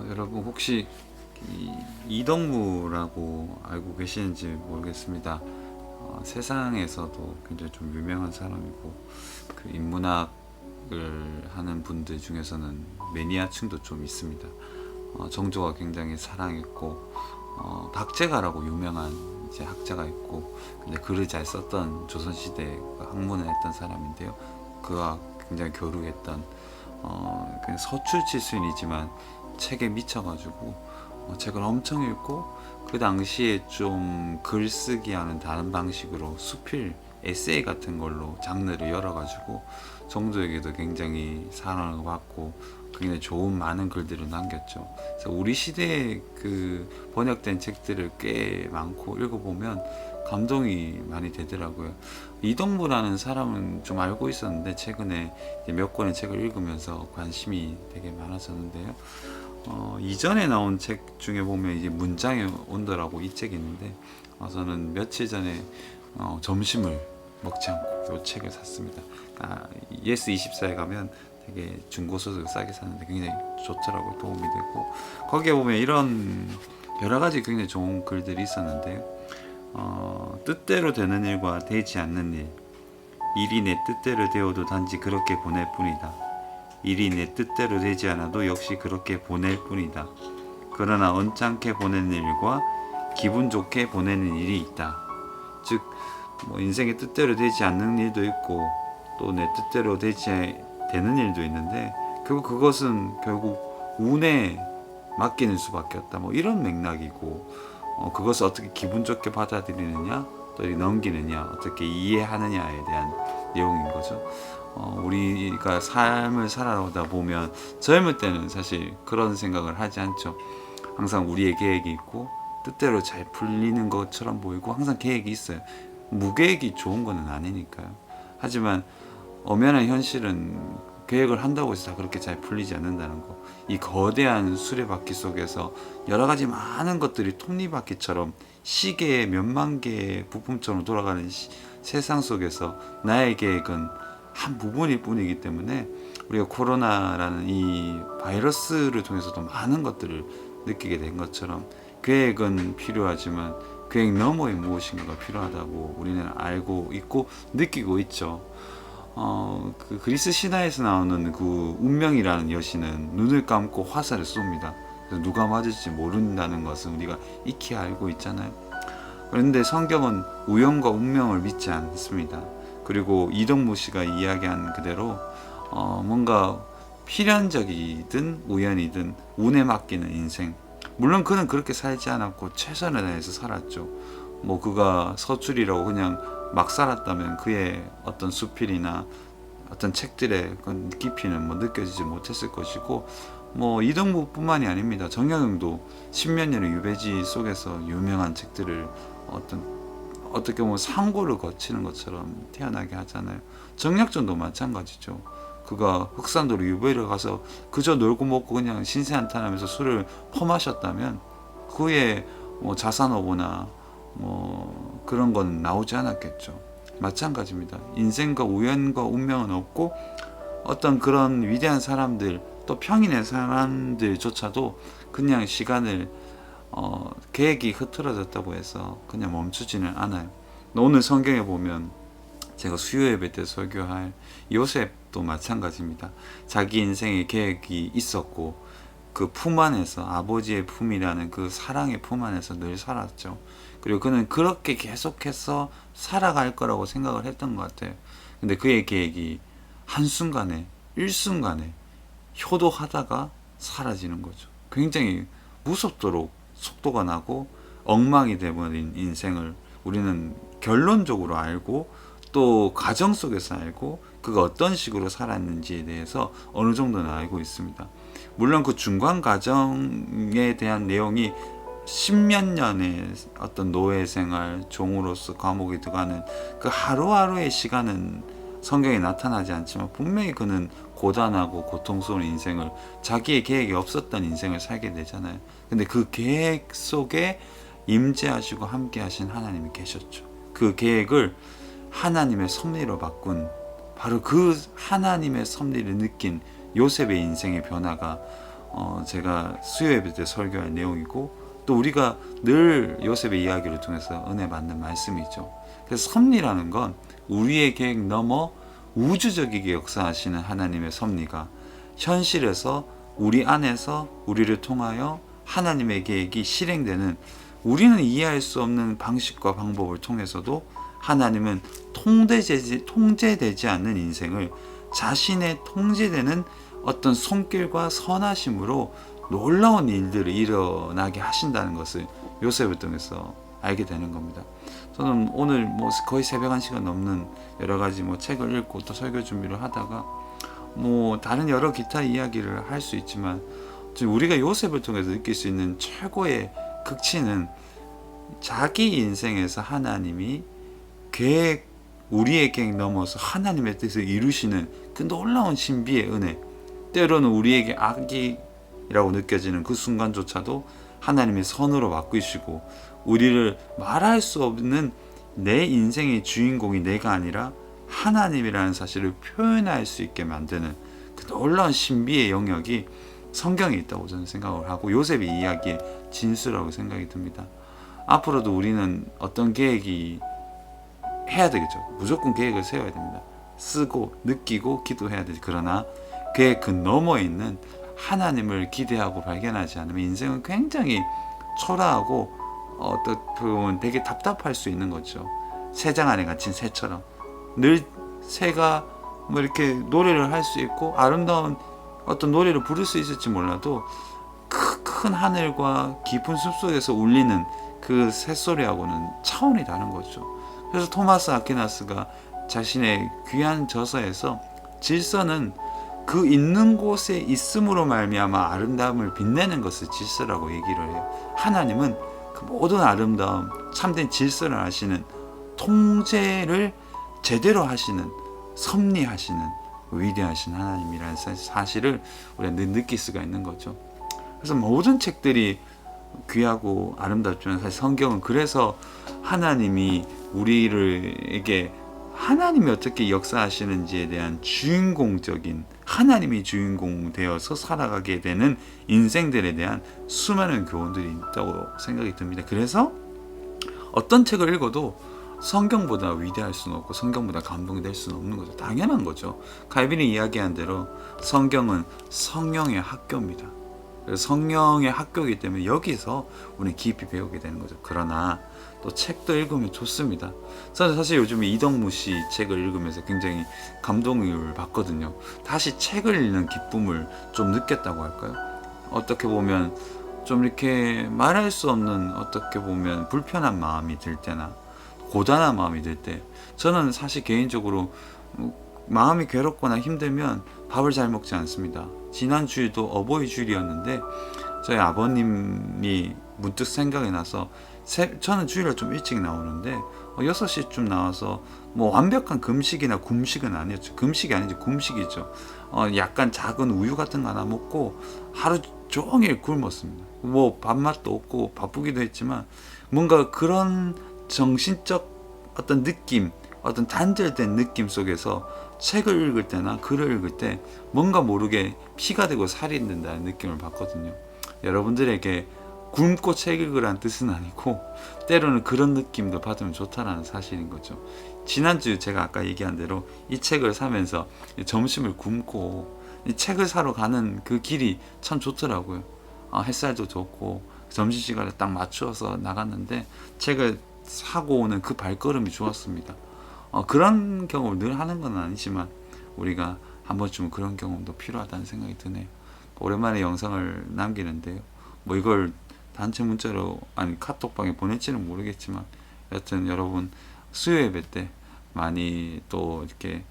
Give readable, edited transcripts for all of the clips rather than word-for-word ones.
여러분 혹시 이덕무라고 알고 계시는지 모르겠습니다. 세상에서도 굉장히 좀 유명한 사람이고 그 인문학을 하는 분들 중에서는 매니아층도 좀 있습니다. 정조가 굉장히 사랑했고 박제가라고 유명한 이제 학자가 있고 근데 글을 잘 썼던 조선시대 학문을 했던 사람인데요. 그가 굉장히 교류했던 그냥 서출치순이지만 책에 미쳐가지고 책을 엄청 읽고 그 당시에 좀 글쓰기 하는 다른 방식으로 수필 에세이 같은 걸로 장르를 열어가지고 정조에게도 굉장히 사랑을 받고 굉장히 좋은 많은 글들을 남겼죠. 그래서 우리 시대에 그 번역된 책들을 꽤 많고 읽어보면 감동이 많이 되더라고요. 이동무라는 사람은 좀 알고 있었는데 최근에 몇 권의 책을 읽으면서 관심이 되게 많아졌는데요. 이전에 나온 책 중에 보면 이제 문장의 온도라고 이 책이 있는데 저는 며칠 전에 점심을 먹지 않고 이 책을 샀습니다. 예스24에 가면 되게 중고서적 싸게 샀는데 굉장히 좋더라고요. 도움이 되고 거기에 보면 이런 여러 가지 굉장히 좋은 글들이 있었는데 뜻대로 되는 일과 되지 않는 일이 내 뜻대로 되어도 단지 그렇게 보낼 뿐이다. 일이 내 뜻대로 되지 않아도 역시 그렇게 보낼 뿐이다. 그러나 언짢게 보내는 일과 기분 좋게 보내는 일이 있다. 즉, 인생의 뜻대로 되지 않는 일도 있고 또 내 뜻대로 되는 일도 있는데 그것은 결국 운에 맡기는 수밖에 없다. 이런 맥락이고 그것을 어떻게 기분 좋게 받아들이느냐 또 넘기느냐 어떻게 이해하느냐에 대한 내용인 거죠. 우리가 삶을 살아오다 보면 젊을 때는 사실 그런 생각을 하지 않죠. 항상 우리의 계획이 있고 뜻대로 잘 풀리는 것처럼 보이고 항상 계획이 있어요. 무계획이 좋은 건 아니니까요. 하지만 엄연한 현실은 계획을 한다고 해서 다 그렇게 잘 풀리지 않는다는 거. 이 거대한 수레바퀴 속에서 여러 가지 많은 것들이 톱니바퀴처럼 시계의 몇만 개의 부품처럼 돌아가는 세상 속에서 나의 계획은 한 부분일 뿐이기 때문에 우리가 코로나라는 이 바이러스를 통해서도 많은 것들을 느끼게 된 것처럼 계획은 필요하지만 계획 너머에 무엇인가가 필요하다고 우리는 알고 있고 느끼고 있죠. 그 그리스 신화에서 나오는 그 운명이라는 여신은 눈을 감고 화살을 쏩니다. 그래서 누가 맞을지 모른다는 것은 우리가 익히 알고 있잖아요. 그런데 성경은 우연과 운명을 믿지 않습니다. 그리고 이동무 씨가 이야기한 그대로 뭔가 필연적이든 우연이든 운에 맡기는 인생. 물론 그는 그렇게 살지 않았고 최선을 다해서 살았죠. 그가 서출이라고 그냥 막 살았다면 그의 어떤 수필이나 어떤 책들의 깊이는 느껴지지 못했을 것이고 이동무뿐만이 아닙니다. 정약용도 십몇 년의 유배지 속에서 유명한 책들을 어떻게 보면 상고를 거치는 것처럼 태어나게 하잖아요. 정약전도 마찬가지죠. 그가 흑산도로 유배를 가서 그저 놀고 먹고 그냥 신세한탄하면서 술을 퍼마셨다면 그의 자산어보나 그런 건 나오지 않았겠죠. 마찬가지입니다. 인생과 우연과 운명은 없고 어떤 그런 위대한 사람들 또 평인의 사람들조차도 그냥 시간을 계획이 흐트러졌다고 해서 그냥 멈추지는 않아요. 오늘 성경에 보면 제가 수요 예배 때 설교할 요셉도 마찬가지입니다. 자기 인생의 계획이 있었고 그 품 안에서 아버지의 품이라는 그 사랑의 품 안에서 늘 살았죠. 그리고 그는 그렇게 계속해서 살아갈 거라고 생각을 했던 것 같아요. 근데 그의 계획이 한순간에 일순간에 효도하다가 사라지는 거죠. 굉장히 무섭도록 속도가 나고 엉망이 되버린 인생을 우리는 결론적으로 알고 또 가정 속에서 알고 그가 어떤 식으로 살았는지에 대해서 어느 정도는 알고 있습니다. 물론 그 중간 과정에 대한 내용이 십몇 년의 어떤 노예 생활, 종으로서 감옥에 들어가는 그 하루하루의 시간은 성경에 나타나지 않지만 분명히 그는 고단하고 고통스러운 인생을 자기의 계획이 없었던 인생을 살게 되잖아요. 근데 그 계획 속에 임재하시고 함께 하신 하나님이 계셨죠. 그 계획을 하나님의 섭리로 바꾼 바로 그 하나님의 섭리를 느낀 요셉의 인생의 변화가 제가 수요예배 때 설교할 내용이고, 또 우리가 늘 요셉의 이야기를 통해서 은혜 받는 말씀이죠. 그래서 섭리라는 건 우리의 계획 넘어 우주적이게 역사하시는 하나님의 섭리가 현실에서 우리 안에서 우리를 통하여 하나님의 계획이 실행되는, 우리는 이해할 수 없는 방식과 방법을 통해서도 하나님은 통제되지 않는 인생을 자신의 통제되는 어떤 손길과 선하심으로 놀라운 일들을 일어나게 하신다는 것을 요셉을 통해서 알게 되는 겁니다. 저는 오늘 거의 새벽 1시간 넘는 여러 가지 책을 읽고 또 설교 준비를 하다가 다른 여러 기타 이야기를 할 수 있지만, 우리가 요셉을 통해서 느낄 수 있는 최고의 극치는 자기 인생에서 하나님이 우리의 계획 넘어서 하나님의 뜻을 이루시는 그 놀라운 신비의 은혜, 때로는 우리에게 악이라고 느껴지는 그 순간조차도 하나님의 선으로 바꾸시고, 우리를 말할 수 없는 내 인생의 주인공이 내가 아니라 하나님이라는 사실을 표현할 수 있게 만드는 그 놀라운 신비의 영역이 성경에 있다고 저는 생각을 하고, 요셉의 이야기의 진수라고 생각이 듭니다. 앞으로도 우리는 어떤 계획이 해야 되겠죠. 무조건 계획을 세워야 됩니다. 쓰고 느끼고 기도해야 되지. 그러나 계획 그 너머에 있는 하나님을 기대하고 발견하지 않으면 인생은 굉장히 초라하고 어떻게 보면 되게 답답할 수 있는 거죠. 새장 안에 갇힌 새처럼 늘 새가 이렇게 노래를 할 수 있고 아름다운 어떤 노래를 부를 수 있을지 몰라도 큰 하늘과 깊은 숲속에서 울리는 그 새소리하고는 차원이 다른 거죠. 그래서 토마스 아퀴나스가 자신의 귀한 저서에서 질서는 그 있는 곳에 있음으로 말미암아 아름다움을 빛내는 것을 질서라고 얘기를 해요. 하나님은 그 모든 아름다움, 참된 질서를 하시는, 통제를 제대로 하시는, 섭리하시는 위대하신 하나님이라는 사실을 우리가 늘 느낄 수가 있는 거죠. 그래서 모든 책들이 귀하고 아름답지만 사실 성경은 그래서 하나님이 우리에게 하나님이 어떻게 역사하시는지에 대한 주인공적인, 하나님이 주인공 되어서 살아가게 되는 인생들에 대한 수많은 교훈들이 있다고 생각이 듭니다. 그래서 어떤 책을 읽어도 성경보다 위대할 수는 없고 성경보다 감동이 될 수는 없는 거죠. 당연한 거죠. 칼빈이 이야기한 대로 성경은 성령의 학교입니다. 성령의 학교이기 때문에 여기서 우리는 깊이 배우게 되는 거죠. 그러나 또 책도 읽으면 좋습니다. 저는 사실 요즘에 이덕무 씨 책을 읽으면서 굉장히 감동을 받거든요. 다시 책을 읽는 기쁨을 좀 느꼈다고 할까요? 어떻게 보면 좀 이렇게 말할 수 없는, 어떻게 보면 불편한 마음이 들 때나 고단한 마음이 들 때, 저는 사실 개인적으로 마음이 괴롭거나 힘들면 밥을 잘 먹지 않습니다. 지난 주일도 어버이 주일이었는데 저희 아버님이 문득 생각이 나서, 저는 주일날 좀 일찍 나오는데 6시쯤 나와서 완벽한 금식이나 굶식은 아니었죠. 금식이 아니지 굶식이죠. 약간 작은 우유 같은 거 하나 먹고 하루 종일 굶었습니다. 밥맛도 없고 바쁘기도 했지만 뭔가 그런 정신적 어떤 느낌, 어떤 단절된 느낌 속에서 책을 읽을 때나 글을 읽을 때 뭔가 모르게 피가 되고 살이 된다는 느낌을 받거든요. 여러분들에게 굶고 책 읽으라는 뜻은 아니고 때로는 그런 느낌도 받으면 좋다라는 사실인 거죠. 지난주 제가 아까 얘기한 대로 이 책을 사면서 점심을 굶고 이 책을 사러 가는 그 길이 참 좋더라고요. 햇살도 좋고 점심시간에 딱 맞추어서 나갔는데 책을 사고 오는 그 발걸음이 좋았습니다. 그런 경험을 늘 하는 건 아니지만 우리가 한 번쯤은 그런 경험도 필요하다는 생각이 드네요. 오랜만에 영상을 남기는데요. 이걸 단체 문자로 아니 카톡방에 보낼지는 모르겠지만 여튼 여러분 수요 예배 때 많이 또 이렇게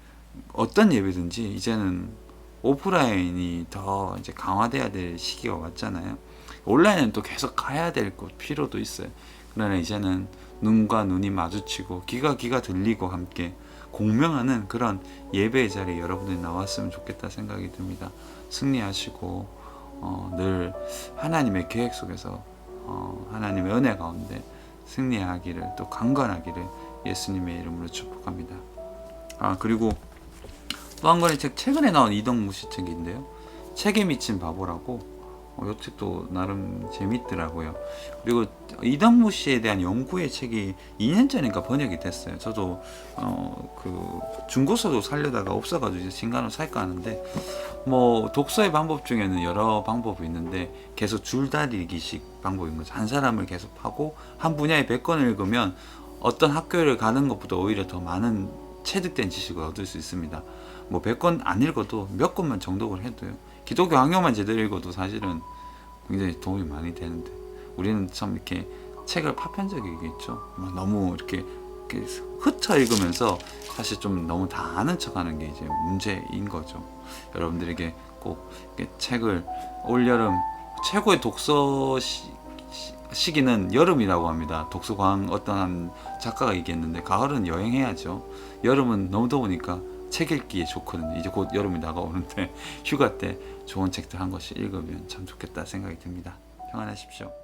어떤 예배든지 이제는 오프라인이 더 이제 강화돼야 될 시기가 왔잖아요. 온라인은 또 계속 가야 될 필요도 있어요. 그러나 이제는 눈과 눈이 마주치고 귀가 들리고 함께 공명하는 그런 예배의 자리에 여러분들이 나왔으면 좋겠다 생각이 듭니다. 승리하시고 늘 하나님의 계획 속에서 하나님의 은혜 가운데 승리하기를, 또 강건하기를 예수님의 이름으로 축복합니다. 그리고 또 한 권의 책, 최근에 나온 이덕무 씨 책인데요. 책에 미친 바보라고 이 책도 나름 재밌더라고요. 그리고 이덕무 씨에 대한 연구의 책이 2년 전인가 번역이 됐어요. 저도 그 중고서도 살려다가 없어가지고 이제 신간으로 살까 하는데, 뭐 독서의 방법 중에는 여러 방법이 있는데 계속 줄다리기식 방법인 거죠. 한 사람을 계속 하고 한 분야에 100권을 읽으면 어떤 학교를 가는 것보다 오히려 더 많은 체득된 지식을 얻을 수 있습니다. 뭐 100권 안 읽어도 몇 권만 정독을 해도요. 기독교 강요만 제대로 읽어도 사실은 굉장히 도움이 많이 되는데, 우리는 참 이렇게 책을 파편적이게 있죠. 너무 이렇게 흩어 읽으면서 사실 좀 너무 다 아는 척하는 게 이제 문제인 거죠. 여러분들에게 꼭 책을, 올여름 최고의 독서 시기는 여름이라고 합니다. 독서광 어떤 한 작가가 얘기했는데, 가을은 여행해야죠. 여름은 너무 더우니까 책 읽기에 좋거든요. 이제 곧 여름이 다가오는데 휴가 때 좋은 책들 한 권씩 읽으면 참 좋겠다 생각이 듭니다. 평안하십시오.